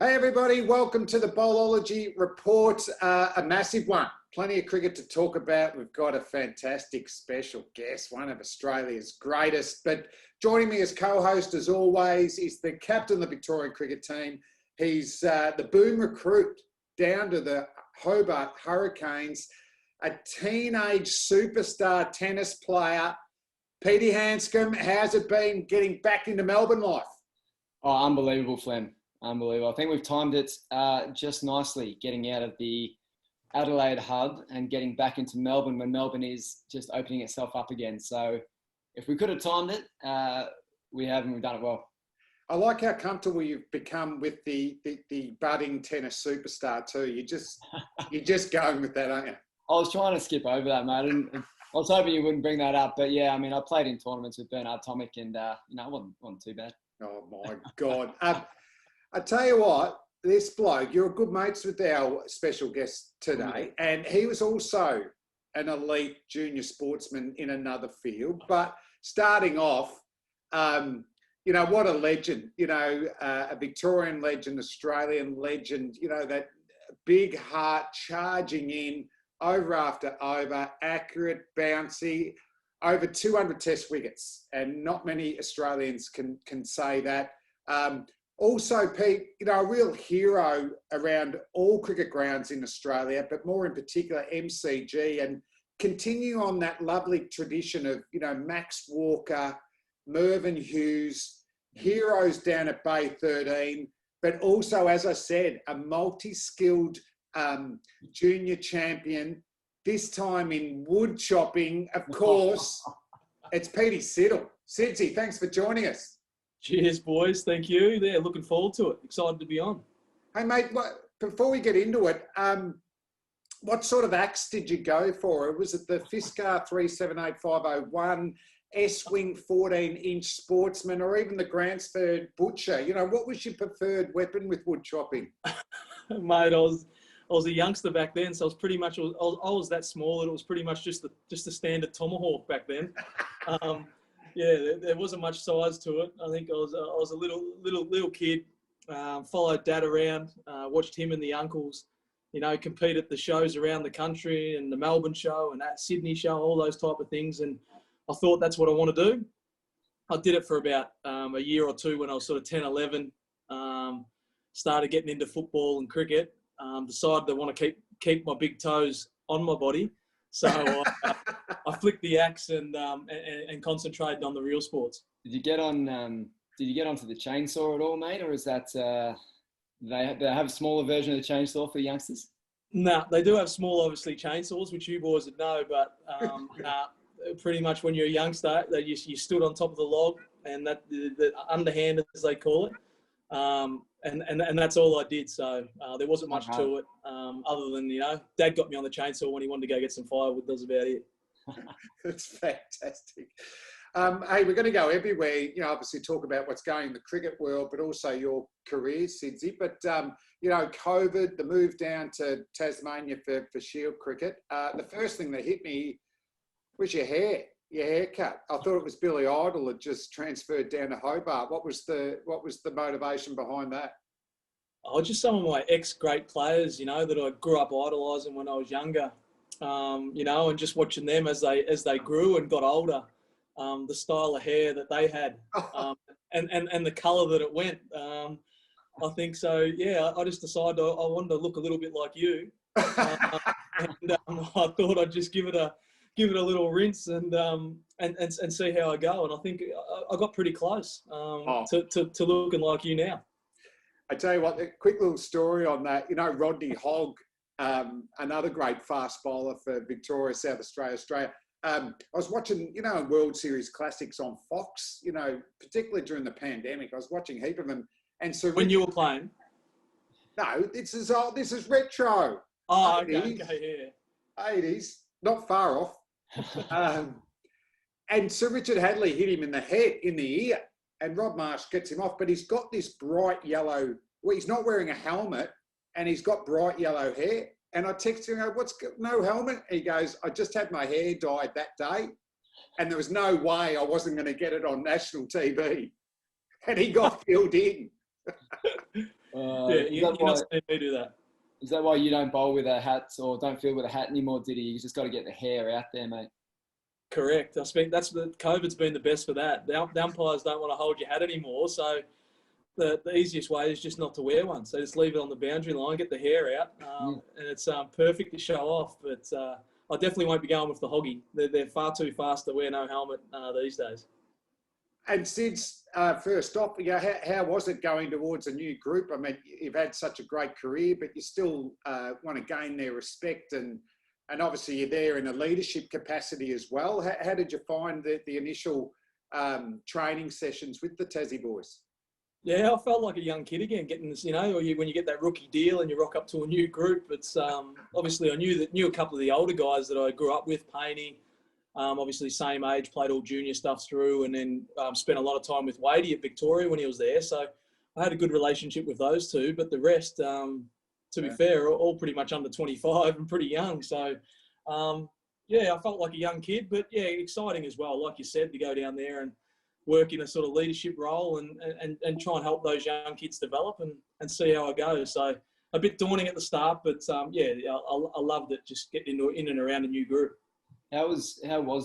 Hey everybody, welcome to the Bowlology report, a massive one. Plenty of cricket to talk about. We've got a fantastic special guest, one of Australia's greatest. But joining me as co-host, as always, is the captain of the Victorian cricket team. He's the boom recruit down to the Hobart Hurricanes, a teenage superstar tennis player. Petey Hanscom, how's it been getting back into Melbourne life? Oh, unbelievable, Flem. Unbelievable. I think we've timed it just nicely, getting out of the Adelaide hub and getting back into Melbourne when Melbourne is just opening itself up again. So if we could have timed it, we have, and we've done it well. I like how comfortable you've become with the budding tennis superstar too. You're just going with that, aren't you? I was trying to skip over that, mate. And I was hoping you wouldn't bring that up. But yeah, I mean, I played in tournaments with Bernard Tomic and, it wasn't too bad. Oh, my God. I tell you what, this bloke, you're good mates with our special guest today, and he was also an elite junior sportsman in another field. But starting off, what a legend, a Victorian legend, Australian legend, that big heart charging in over after over, accurate, bouncy, over 200 test wickets, and not many Australians can say that. Also, Pete, a real hero around all cricket grounds in Australia, but more in particular MCG, and continue on that lovely tradition of, Max Walker, Merv Hughes, heroes down at Bay 13, but also, as I said, a multi-skilled junior champion, this time in wood chopping, of course. It's Peter Siddle. Siddsy, thanks for joining us. Cheers, boys. Thank you. Yeah, looking forward to it. Excited to be on. Hey, mate, before we get into it, what sort of axe did you go for? Was it the Fiskar 378501, S-Wing 14-inch Sportsman, or even the Gransford Butcher? What was your preferred weapon with wood chopping? Mate, I was a youngster back then, so I was pretty much, I was that small that it was pretty much just the standard tomahawk back then. Yeah, there wasn't much size to it. I think I was a little kid. Followed Dad around, watched him and the uncles, compete at the shows around the country and the Melbourne show and that Sydney show, all those type of things. And I thought that's what I want to do. I did it for about a year or two when I was sort of 10, 11. Started getting into football and cricket. Decided I want to keep my big toes on my body. So I flicked the axe and concentrated on the real sports. Did you get on? Did you get onto the chainsaw at all, mate, or is that they have a smaller version of the chainsaw for the youngsters? No, they do have small, obviously, chainsaws, which you boys would know. But pretty much when you're a youngster, you stood on top of the log, and that the underhand, as they call it. And that's all I did. So there wasn't much to it, other than, Dad got me on the chainsaw when he wanted to go get some firewood. That was about it. That's fantastic. Hey, we're going to go everywhere, obviously talk about what's going in the cricket world, but also your career, Siddsy. But, COVID, the move down to Tasmania for Shield cricket. The first thing that hit me was your haircut. I thought it was Billy Idol had just transferred down to Hobart. What was the motivation behind that? Oh, just some of my ex-great players, that I grew up idolising when I was younger, and just watching them as they grew and got older, the style of hair that they had, and the colour that it went. I think so. Yeah, I just decided I wanted to look a little bit like you, and I thought I'd just give it a little rinse and see how I go. And I think I got pretty close to looking like you now. I tell you what, a quick little story on that. Rodney Hogg, another great fast bowler for Victoria, South Australia. I was watching, World Series Classics on Fox, particularly during the pandemic. I was watching a heap of them. And so when you were playing? No, this is retro. Oh, 80s, okay, yeah. 80s, not far off. And Sir Richard Hadley hit him in the ear, and Rob Marsh gets him off, but he's got this bright yellow, he's not wearing a helmet, and he's got bright yellow hair. And I text him, no helmet? He goes, I just had my hair dyed that day, and there was no way I wasn't going to get it on national TV. And he got filled in. Yeah, you're not seeing me do that. Is that why you don't bowl with a hat or don't field with a hat anymore, Diddy? You just got to get the hair out there, mate. Correct. I think COVID's been the best for that. The umpires don't want to hold your hat anymore, so the easiest way is just not to wear one. So just leave it on the boundary line, get the hair out, and it's perfect to show off. But I definitely won't be going with the hoggy. They're far too fast to wear no helmet these days. And Sidds, first off, how was it going towards a new group? I mean, you've had such a great career, but you still want to gain their respect, and obviously you're there in a leadership capacity as well. How did you find the initial training sessions with the Tassie boys? Yeah, I felt like a young kid again, getting this, when you get that rookie deal and you rock up to a new group. It's obviously I knew a couple of the older guys that I grew up with, Painey. Obviously, same age, played all junior stuff through, and then spent a lot of time with Wadey at Victoria when he was there. So I had a good relationship with those two, but the rest, to be fair, are all pretty much under 25 and pretty young. So, I felt like a young kid, but yeah, exciting as well. Like you said, to go down there and work in a sort of leadership role and try and help those young kids develop and see how it goes. So a bit daunting at the start, but I loved it, just getting in and around a new group. How was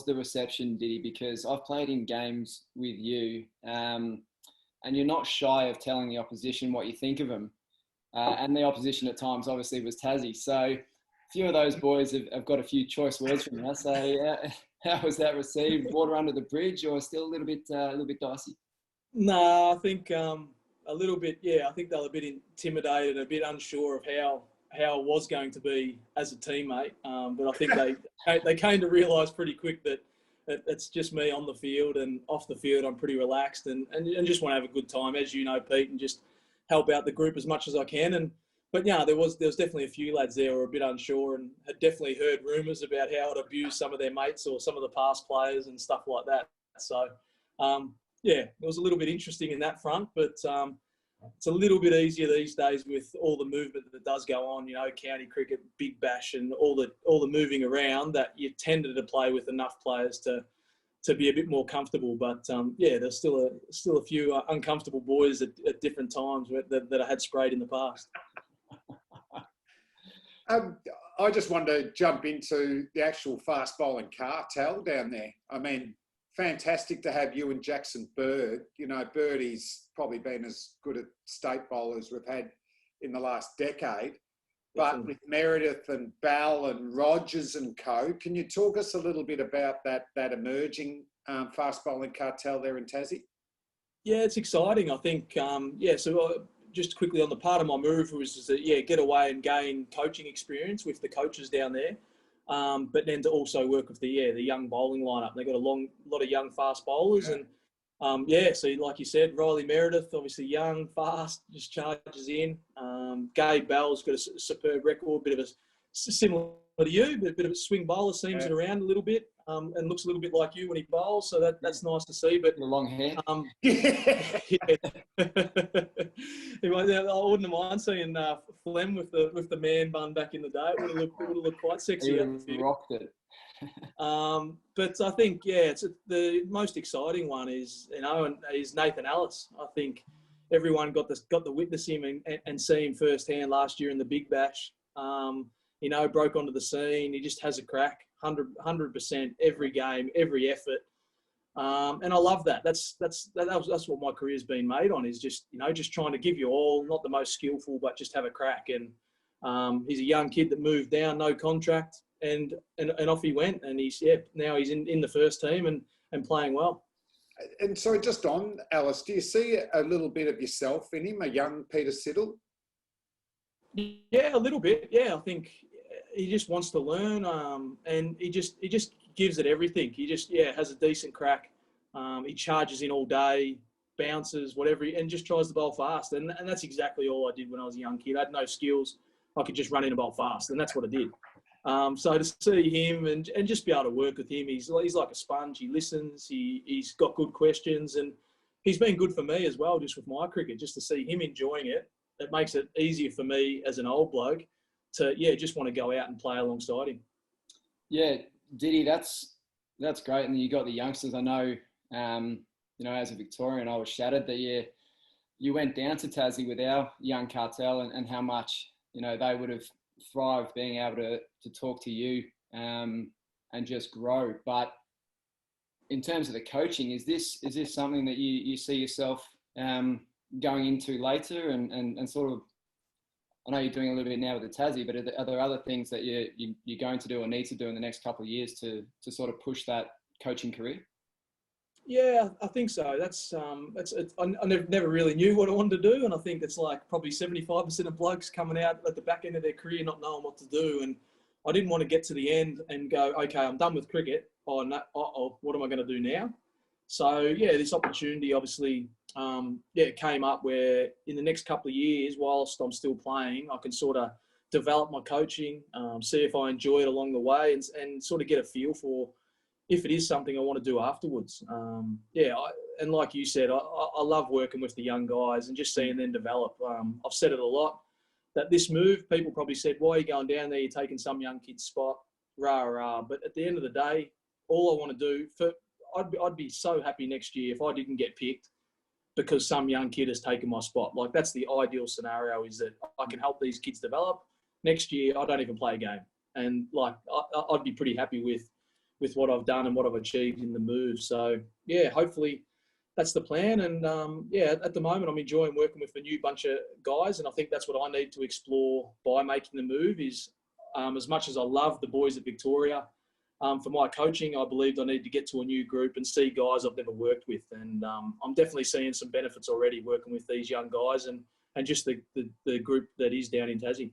the reception, Diddy? Because I've played in games with you, and you're not shy of telling the opposition what you think of them. And the opposition at times obviously was Tassie. So a few of those boys have got a few choice words from us. So how was that received? Water under the bridge, or still a little bit dicey? No, I think a little bit. Yeah, I think they were a bit intimidated, a bit unsure of how it was going to be as a teammate. But I think they came to realise pretty quick that it's just me on the field, and off the field I'm pretty relaxed and just want to have a good time, as you know, Pete, and just help out the group as much as I can. But yeah, there was definitely a few lads there who were a bit unsure and had definitely heard rumours about how it abused some of their mates or some of the past players and stuff like that. So it was a little bit interesting in that front, but it's a little bit easier these days with all the movement that does go on, county cricket, big bash, and all the moving around, that you tended to play with enough players to be a bit more comfortable. But there's still a few uncomfortable boys at different times that I had sprayed in the past. I just wanted to jump into the actual fast bowling cartel down there. I mean, fantastic to have you and Jackson Bird. Birdie's probably been as good a state bowler as we've had in the last decade. But with Meredith and Bell and Rogers and co, can you talk us a little bit about that emerging fast bowling cartel there in Tassie? Yeah, it's exciting. I think, so just quickly on the part of my move was to get away and gain coaching experience with the coaches down there. But then to also work with the young bowling lineup. They've got a lot of young fast bowlers. And so like you said, Riley Meredith, obviously young, fast, just charges in. Gabe Bell's got a superb record, bit of a similar to you, but a bit of a swing bowler, seams it around a little bit, and looks a little bit like you when he bowls. So that's nice to see. But the long hair. I wouldn't mind seeing Flem with the man bun back in the day. It would have looked quite sexy. He rocked it. But I think it's the most exciting one is Nathan Ellis. I think everyone got to witness him and see him firsthand last year in the Big Bash. Broke onto the scene. He just has a crack, 100% every game, every effort. And I love that. That's what my career's been made on, is just trying to give you all, not the most skillful, but just have a crack. And he's a young kid that moved down, no contract, and off he went. And now he's in the first team and playing well. And so just on Alice, do you see a little bit of yourself in him, a young Peter Siddle? Yeah, a little bit. Yeah, I think he just wants to learn, and he just gives it everything. He just has a decent crack. He charges in all day, bounces, whatever, and just tries to bowl fast. And that's exactly all I did when I was a young kid. I had no skills. I could just run in and bowl fast, and that's what I did. So to see him and just be able to work with him, he's like a sponge. He listens. He's got good questions, and he's been good for me as well, just with my cricket, just to see him enjoying it. It makes it easier for me as an old bloke to just want to go out and play alongside him. Yeah, Diddy, that's great. And you got the youngsters. I know, as a Victorian, I was shattered that you went down to Tassie with our young cartel and how much, they would have thrived being able to talk to you and just grow. But in terms of the coaching, is this something that you see yourself going into later and sort of, I know you're doing a little bit now with the Tassie, but are there other things that you're going to do or need to do in the next couple of years to sort of push that coaching career? Yeah, I think so. I never really knew what I wanted to do, and I think it's like probably 75% of blokes coming out at the back end of their career not knowing what to do. And I didn't want to get to the end and go, okay, I'm done with cricket. What am I going to do now? So yeah, this opportunity obviously, came up where in the next couple of years, whilst I'm still playing, I can sort of develop my coaching, see if I enjoy it along the way, and sort of get a feel for if it is something I want to do afterwards. And like you said, I love working with the young guys and just seeing them develop. I've said it a lot, that this move, people probably said, why are you going down there? You're taking some young kid's spot, rah. But at the end of the day, all I want to do, I'd be so happy next year if I didn't get picked because some young kid has taken my spot. Like, that's the ideal scenario, is that I can help these kids develop. Next year, I don't even play a game. And like, I'd be pretty happy with what I've done and what I've achieved in the move. So yeah, hopefully that's the plan. And at the moment I'm enjoying working with a new bunch of guys, and I think that's what I need to explore by making the move is, as much as I love the boys at Victoria, for my coaching, I believed I need to get to a new group and see guys I've never worked with. And I'm definitely seeing some benefits already working with these young guys and just the group that is down in Tassie.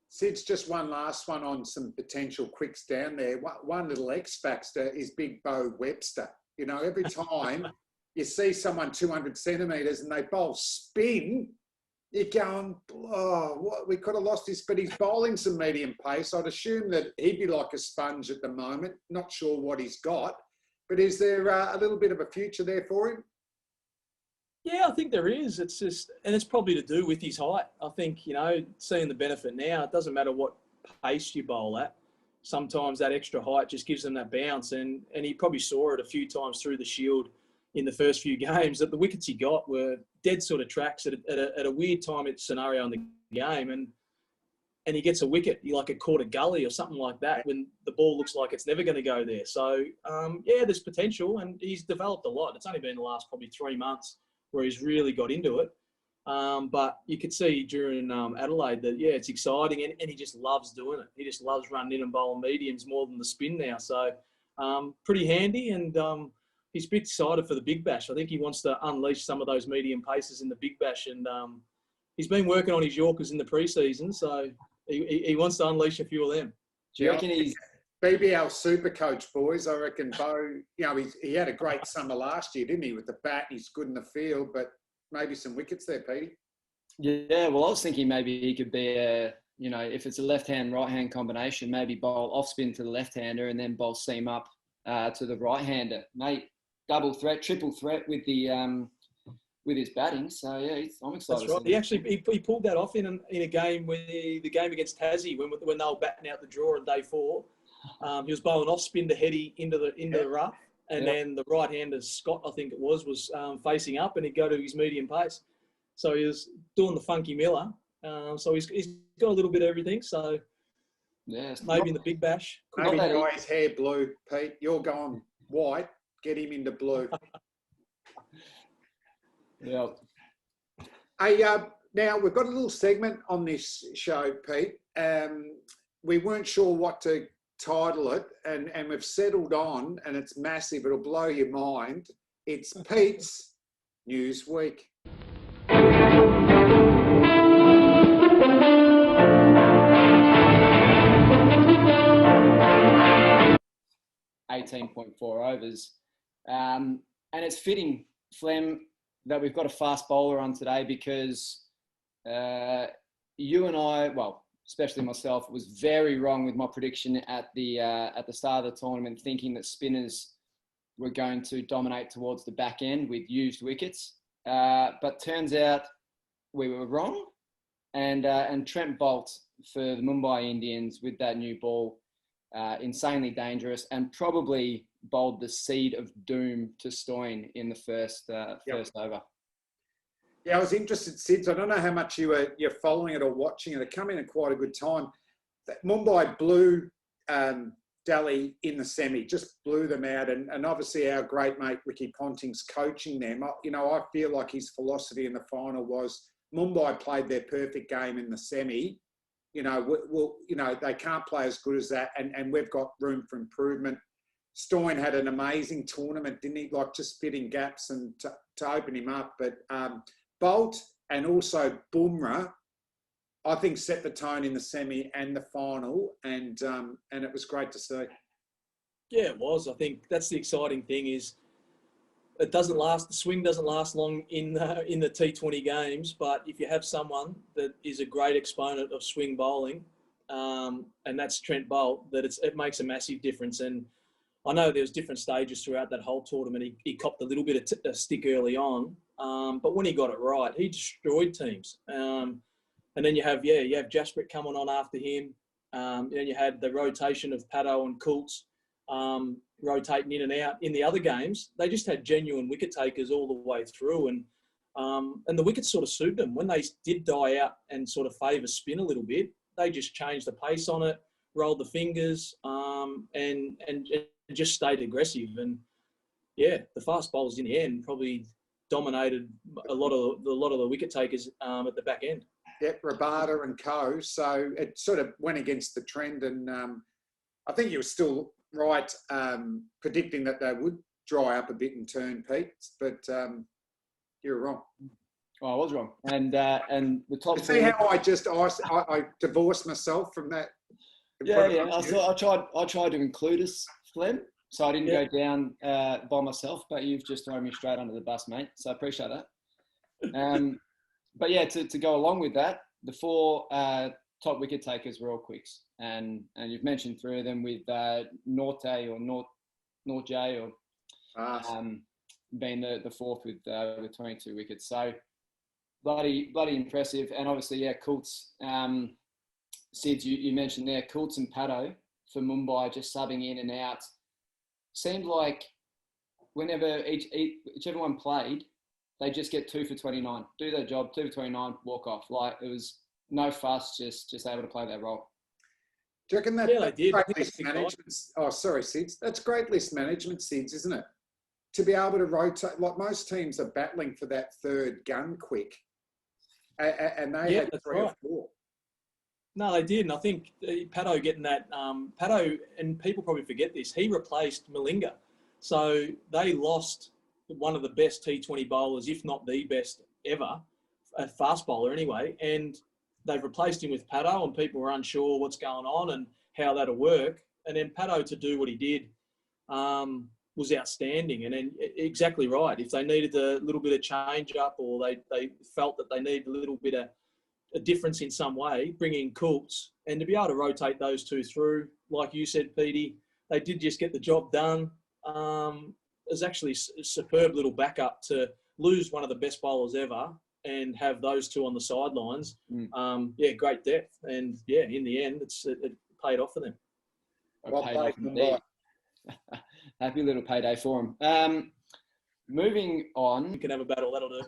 Sid's, just one last one on some potential quicks down there. One little X factor is Big Bo Webster. Every time you see someone 200 centimetres and they bowl spin, you're going, oh, what? We could have lost this, but he's bowling some medium pace. I'd assume that he'd be like a sponge at the moment. Not sure what he's got, but is there a little bit of a future there for him? Yeah, I think there is. It's just, and it's probably to do with his height. I think, seeing the benefit now, it doesn't matter what pace you bowl at. Sometimes that extra height just gives them that bounce. And he probably saw it a few times through the Shield in the first few games, that the wickets he got were dead sort of tracks at a weird time scenario in the game. And he gets a wicket, like a quarter gully or something like that, when the ball looks like it's never going to go there. So, there's potential, and he's developed a lot. It's only been the last probably 3 months where he's really got into it. But you could see during Adelaide that, it's exciting, and he just loves doing it. He just loves running in and bowling mediums more than the spin now. So pretty handy, and he's a bit excited for the Big Bash. I think he wants to unleash some of those medium paces in the Big Bash, and he's been working on his Yorkers in the pre-season, so he wants to unleash a few of them. Do you reckon he's BBL super coach, boys? I reckon Bo, he had a great summer last year, didn't he, with the bat? He's good in the field, but maybe some wickets there, Petey. Yeah, well, I was thinking maybe he could be if it's a left-hand, right-hand combination, maybe bowl off-spin to the left-hander and then bowl seam up to the right-hander. Mate, double threat, triple threat with the with his batting. So yeah, I'm excited. That's right. He actually he pulled that off in a game the game against Tassie when they were batting out the draw on day 4. He was bowling off spin to Heady into the rough, and then the right-hander Scott, I think it was facing up, and he'd go to his medium pace. So he was doing the funky Miller. So he's got a little bit of everything. So maybe in the Big Bash. Maybe dye his hair blue, Pete. You're going white. Get him into blue. Yeah. Hey, now we've got a little segment on this show, Pete. We weren't sure what to title it, and we've settled on, and it's massive. It'll blow your mind. It's Pete's News Week. 18.4 overs. And it's fitting, Flem, that we've got a fast bowler on today because you and I, well, especially myself, was very wrong with my prediction at the start of the tournament, thinking that spinners were going to dominate towards the back end with used wickets. But turns out we were wrong. And Trent Boult for the Mumbai Indians with that new ball, insanely dangerous, and probably bowled the seed of doom to Stoyne in the first over. Yeah, I was interested, Sidds. I don't know how much you're following it or watching it. It come in at quite a good time. Mumbai blew Delhi in the semi, just blew them out. And obviously our great mate Ricky Ponting's coaching them. I feel like his philosophy in the final was Mumbai played their perfect game in the semi. They can't play as good as that, and we've got room for improvement. Stoin had an amazing tournament, didn't he? Like just fitting gaps and to open him up. But Bolt and also Bumrah, I think, set the tone in the semi and the final, and it was great to see. Yeah, it was. I think that's the exciting thing is it doesn't last. The swing doesn't last long in the T20 games, but if you have someone that is a great exponent of swing bowling, and that's Trent Bolt, that it makes a massive difference. And I know there was different stages throughout that whole tournament. He copped a little bit of a stick early on, but when he got it right, he destroyed teams. And then you have Jasprit coming on after him. Then you had the rotation of Paddo and Coults rotating in and out. In the other games, they just had genuine wicket takers all the way through, and the wickets sort of suited them. When they did die out and sort of favour spin a little bit, they just changed the pace on it, rolled the fingers, and just stayed aggressive. And yeah, the fast bowlers in the end probably dominated a lot of the wicket takers at the back end. Yep, Rabada and co. So it sort of went against the trend, and I think you were still right predicting that they would dry up a bit and turn, Pete, but you were wrong. Oh, I was wrong. And the top. See how I divorced myself from that. Yeah. I tried to include us, Flem, so I didn't go down by myself. But you've just thrown me straight under the bus, mate. So I appreciate that. But yeah, to go along with that, the four top wicket takers were all quicks, and you've mentioned three of them with Norte or Norte or being the fourth with 22 wickets. So bloody impressive. And obviously, yeah, Coults, Sidds, you mentioned there, Coults and Paddo for Mumbai just subbing in and out. Seemed like whenever whichever one played, they just get 2 for 29, do their job, 2 for 29, walk off. Like it was no fuss, just able to play their role. Do you reckon that? Yeah, they did. Great list management. Oh, sorry, Sidds. That's great list management, Sidds, isn't it? To be able to rotate, like most teams are battling for that third gun quick, and they had 3 or 4. No, they did, and I think Paddo getting that. Paddo, and people probably forget this, he replaced Malinga, so they lost one of the best T20 bowlers, if not the best ever, a fast bowler anyway, and they've replaced him with Paddo, and people were unsure what's going on and how that'll work. And then Paddo to do what he did was outstanding. And then exactly right. If they needed a little bit of change up, or they felt that they needed a little bit of a difference in some way, bring in Coults, and to be able to rotate those two through, like you said, Petey, they did just get the job done. It was actually a superb little backup to lose one of the best bowlers ever and have those two on the sidelines. Great depth. And yeah, in the end, it paid off for them. Well paid off. Happy little payday for them. Moving on. You can have a battle, that'll do.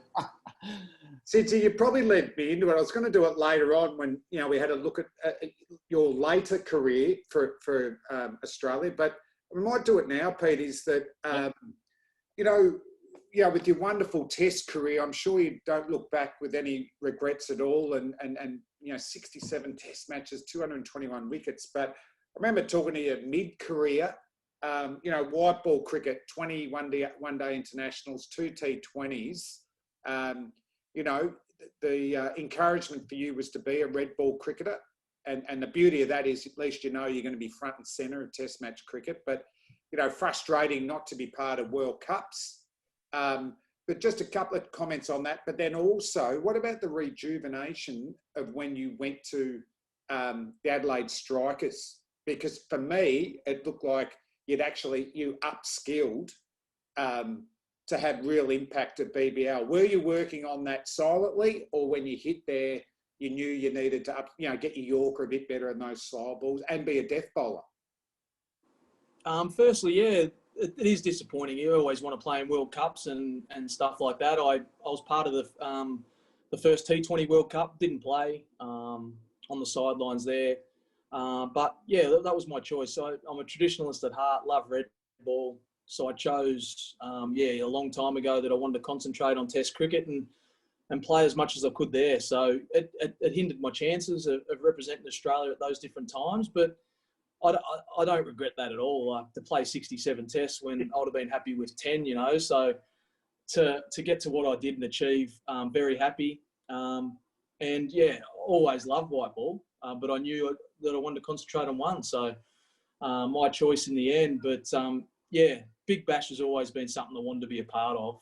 Siddsy, you probably led me into it. I was going to do it later on when we had a look at your later career for Australia, but we might do it now, Pete, is that, with your wonderful test career, I'm sure you don't look back with any regrets at all, and 67 test matches, 221 wickets. But I remember talking to you mid-career, white ball cricket, 20 one-day internationals, 2 T20s. The encouragement for you was to be a red ball cricketer. And the beauty of that is at least you're going to be front and centre of test match cricket. But, frustrating not to be part of World Cups. But just a couple of comments on that. But then also, what about the rejuvenation of when you went to the Adelaide Strikers? Because for me, it looked like you upskilled to have real impact at BBL. Were you working on that silently, or when you hit there, you knew you needed to get your Yorker a bit better in those slow balls and be a death bowler? Firstly, yeah, it is disappointing. You always want to play in World Cups and stuff like that. I was part of the first T20 World Cup, didn't play, on the sidelines there. But yeah, that was my choice. So I'm a traditionalist at heart, love red ball. So I chose, a long time ago that I wanted to concentrate on Test cricket and play as much as I could there. So it hindered my chances of representing Australia at those different times. But I don't regret that at all. To play 67 tests when I would have been happy with 10, So to get to what I did and achieve, very happy. And yeah, always loved white ball, but I knew that I wanted to concentrate on one. So my choice in the end. But Big Bash has always been something I wanted to be a part of.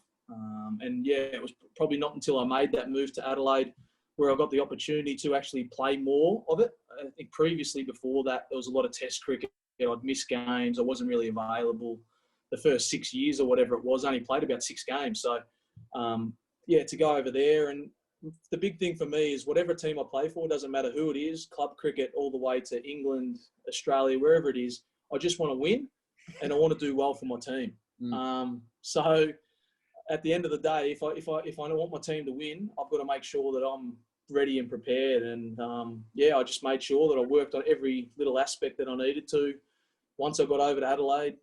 It was probably not until I made that move to Adelaide where I got the opportunity to actually play more of it. I think previously before that, there was a lot of test cricket. I'd miss games. I wasn't really available. The first 6 years or whatever it was, I only played about 6 games. So, to go over there. And the big thing for me is whatever team I play for, doesn't matter who it is, club cricket all the way to England, Australia, wherever it is, I just want to win and I want to do well for my team. So at the end of the day, if I want my team to win, I've got to make sure that I'm ready and prepared. And I just made sure that I worked on every little aspect that I needed to. Once I got over to Adelaide,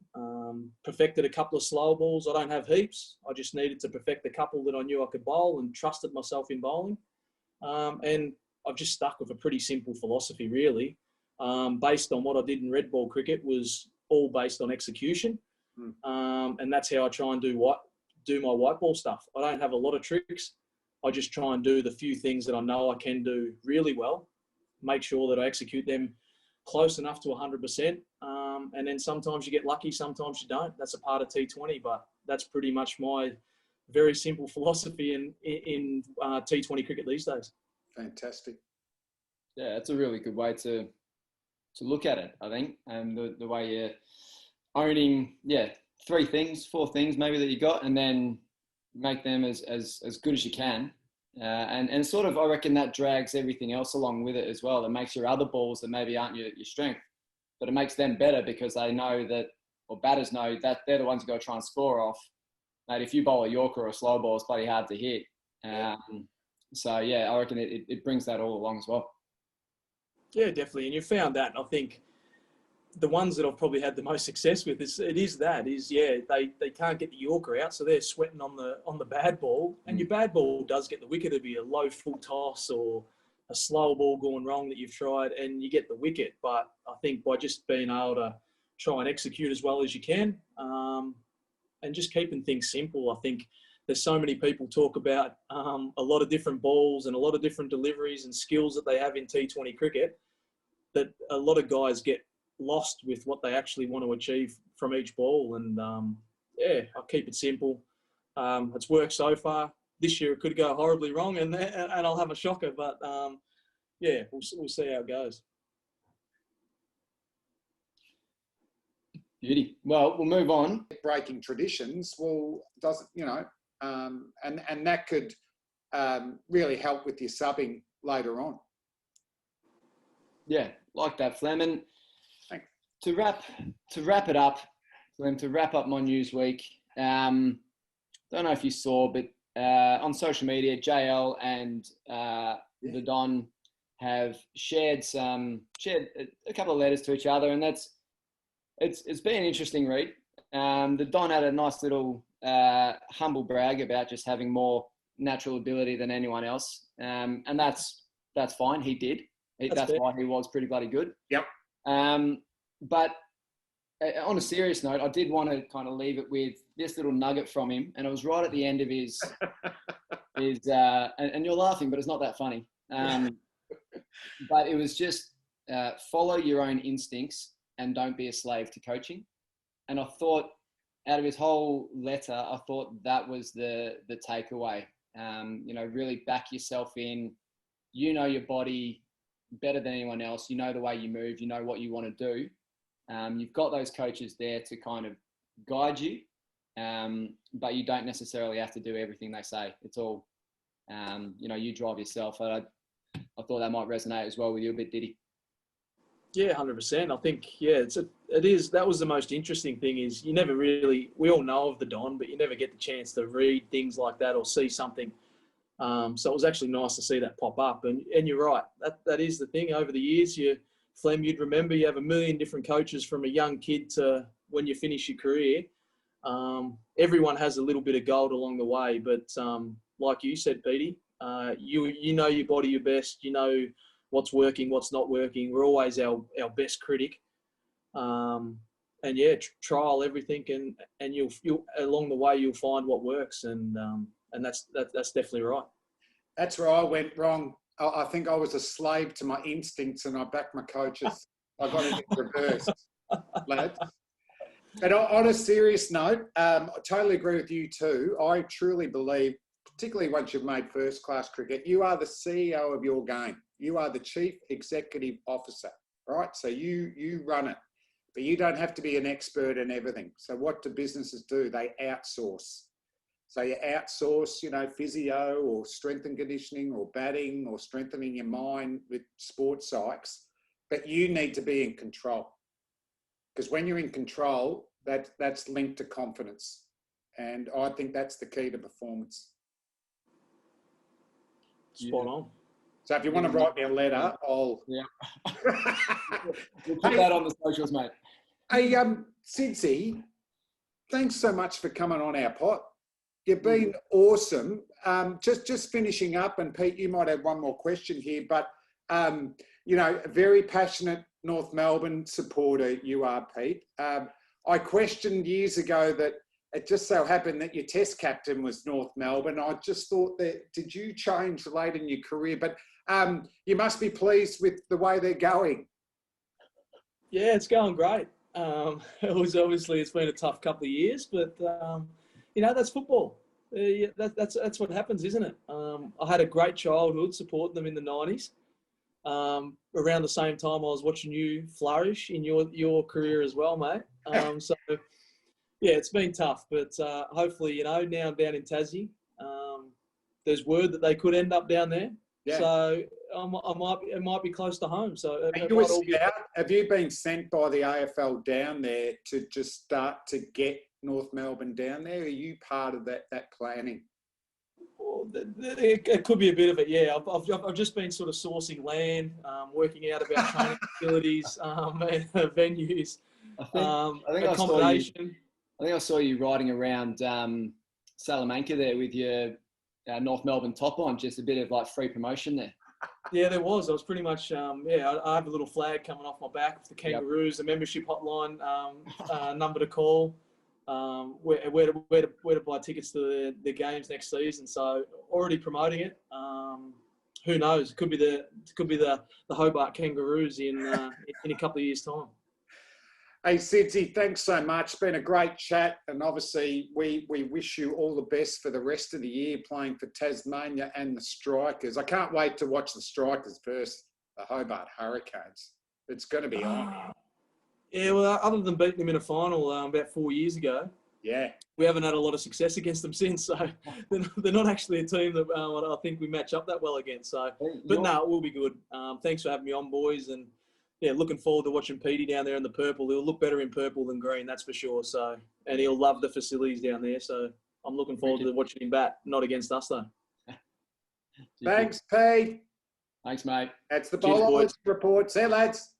perfected a couple of slow balls. I don't have heaps. I just needed to perfect a couple that I knew I could bowl and trusted myself in bowling. And I've just stuck with a pretty simple philosophy, really, based on what I did in red ball cricket, was all based on execution. And that's how I try and do my white ball stuff. I don't have a lot of tricks. I just try and do the few things that I know I can do really well, make sure that I execute them close enough to 100%. And then sometimes you get lucky, sometimes you don't. That's a part of T20, but that's pretty much my very simple philosophy in T20 cricket these days. Fantastic. Yeah, it's a really good way to look at it, I think. And the way you're owning, 4 things maybe that you got, and then make them as good as you can. And sort of, I reckon that drags everything else along with it as well. It makes your other balls that maybe aren't your strength, but it makes them better because they know that, or batters know that they're the ones who go try and score off. Mate, if you bowl a Yorker or a slow ball, it's bloody hard to hit. I reckon it brings that all along as well. Yeah, definitely. And you found that. I think the ones that I've probably had the most success with they can't get the Yorker out, so they're sweating on the bad ball. And your bad ball does get the wicket. It'd be a low full toss or a slow ball going wrong that you've tried, and you get the wicket. But I think by just being able to try and execute as well as you can, and just keeping things simple, I think there's so many people talk about a lot of different balls and a lot of different deliveries and skills that they have in T20 cricket, that a lot of guys get lost with what they actually want to achieve from each ball. And I'll keep it simple. It's worked so far. This year it could go horribly wrong, and I'll have a shocker. But we'll see how it goes. Beauty. Well, we'll move on. Breaking traditions, and that could really help with your subbing later on. Yeah, like that, Fleming. To wrap it up, Flem, to wrap up my news week. Don't know if you saw, but on social media, JL and the Don have shared a couple of letters to each other, and it's been an interesting read. The Don had a nice little humble brag about just having more natural ability than anyone else, and that's fine. He did. That's why he was pretty bloody good. Yep. But on a serious note, I did want to kind of leave it with this little nugget from him, and it was right at the end of his and you're laughing, but it's not that funny. But it was just follow your own instincts and don't be a slave to coaching. And I thought, out of his whole letter, I thought that was the takeaway. Really back yourself in. You know your body better than anyone else. You know the way you move. You know what you want to do. You've got those coaches there to kind of guide you, but you don't necessarily have to do everything they say. It's all, you drive yourself. I thought that might resonate as well with you a bit, did he? Yeah, 100%. I think, that was the most interesting thing is we all know of the Don, but you never get the chance to read things like that or see something. So it was actually nice to see that pop up. And you're right, that is the thing. Over the years, Flem, you'd remember you have a million different coaches from a young kid to when you finish your career. Everyone has a little bit of gold along the way. But like you said, Petey, you know your body your best. You know what's working, what's not working. We're always our best critic. Trial everything, and you'll along the way you'll find what works, and that's definitely right. That's where I went wrong. I think I was a slave to my instincts, and I backed my coaches. I got it in reverse, lads. But on a serious note, I totally agree with you too. I truly believe, particularly once you've made first-class cricket, you are the CEO of your game. You are the chief executive officer, right? So you run it, but you don't have to be an expert in everything. So what do businesses do? They outsource. So you outsource, physio or strength and conditioning or batting or strengthening your mind with sports psychs, but you need to be in control. Because when you're in control, that's linked to confidence. And I think that's the key to performance. Spot on. So if you want to write me a letter, I'll... Yeah. We'll put that on the socials, mate. Hey, Siddsy, thanks so much for coming on our pod. You've been awesome. Just finishing up, and Pete, you might have one more question here, but, a very passionate North Melbourne supporter you are, Pete. I questioned years ago that it just so happened that your test captain was North Melbourne. I just thought that, did you change late in your career? But you must be pleased with the way they're going. Yeah, it's going great. It's been a tough couple of years, but that's football. That's what happens, isn't it? I had a great childhood supporting them in the 90s. Around the same time, I was watching you flourish in your career as well, mate. It's been tough, but hopefully, now I'm down in Tassie. There's word that they could end up down there. Yeah. So it might be close to home. So have you been sent by the AFL down there to just start to get North Melbourne down there? Are you part of that planning? Well, it could be a bit of it, yeah. I've just been sort of sourcing land, working out about training facilities, venues, accommodation. I think I saw you riding around Salamanca there with your North Melbourne top on, just a bit of like free promotion there. Yeah, there was. I was pretty much, I have a little flag coming off my back with the Kangaroos, a membership hotline number to call, where to buy tickets to the games next season. So already promoting it. Who knows? It could be the Hobart Kangaroos in a couple of years' time. Hey, Siddsy, thanks so much. It's been a great chat, and obviously we wish you all the best for the rest of the year playing for Tasmania and the Strikers. I can't wait to watch the Strikers versus the Hobart Hurricanes. It's going to be on. Yeah, well, other than beating them in a final about 4 years ago, we haven't had a lot of success against them since. So they're not actually a team that I think we match up that well against. So, but no, it will be good. Thanks for having me on, boys, and yeah, looking forward to watching Petey down there in the purple. He'll look better in purple than green, that's for sure. So, and he'll love the facilities down there. So I'm looking forward to watching him bat, not against us though. Thanks, Pete. Thanks, mate. That's the Bowlology report. See you, lads.